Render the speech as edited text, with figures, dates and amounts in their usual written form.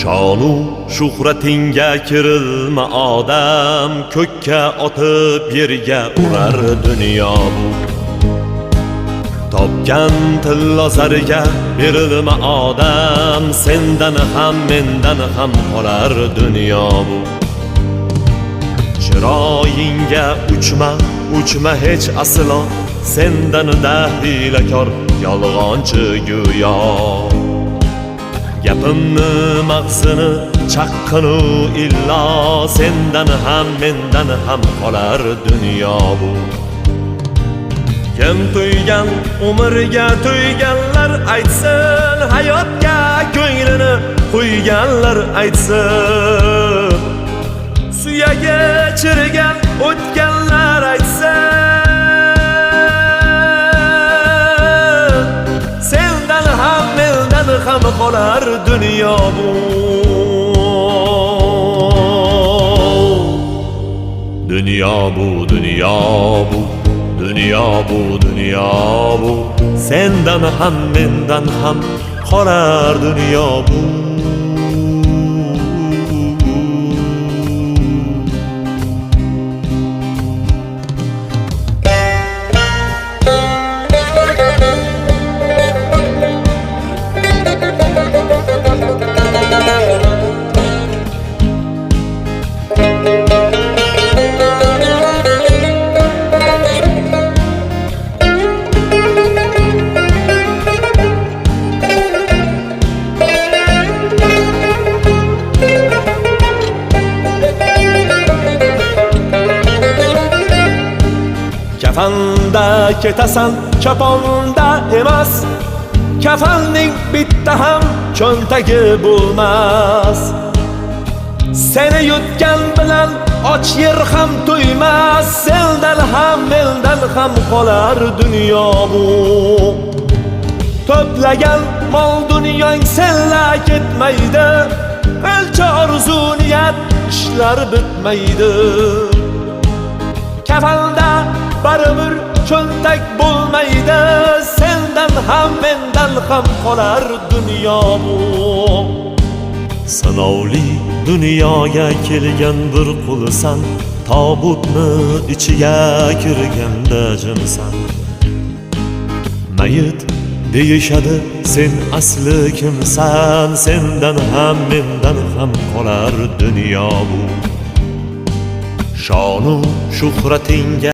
Shonu shuhratingga kirilma odam, ko'kka otib yerga urar dunyo bu. Topgan tillo zariga berilma odam, sendan ham mendan ham qolar dunyo bu. Chiroyingga uchma hech aslo, sendan dahiylakor yolg'onchi go'yo. Gapimni mag'zini chaqqinu illo, sendan ham mendan ham qolar dunyo bu. Kim to'ygan umrga to'yganlar aytsin, hayotga ko'nglini qo'yganlar aytsin, suyagi chirigan o'tganlar aytsin, sendan ham mendan ham qolar dunyo bu. Dunyo bu, dunyo bu, dunyo bu, dunyo bu, sendan ham mendan ham qolar dunyo bu. Kafanda ketasan, kaponda emas, kafanning bitta ham cho'ntagi bo'lmas. Seni yutgan bilan och yer ham to'ymas, sendan ham mendan ham qolar dunyo bu. To'plagan mol dunyoing senla ketmaydi, qancha orzu niyat ishlar bitmaydi. Kafanda baribir cho'ntak bo'lmaydi, sendan ham mendan ham qolar dunyo bu. Sinovli dunyoga kelgan bir qulsan, tobutni ichiga kirganda jimsan. Mayit deyishadi, sen asli kimsan, sendan ham mendan ham qolar dunyo bu. Shonu shuhratingga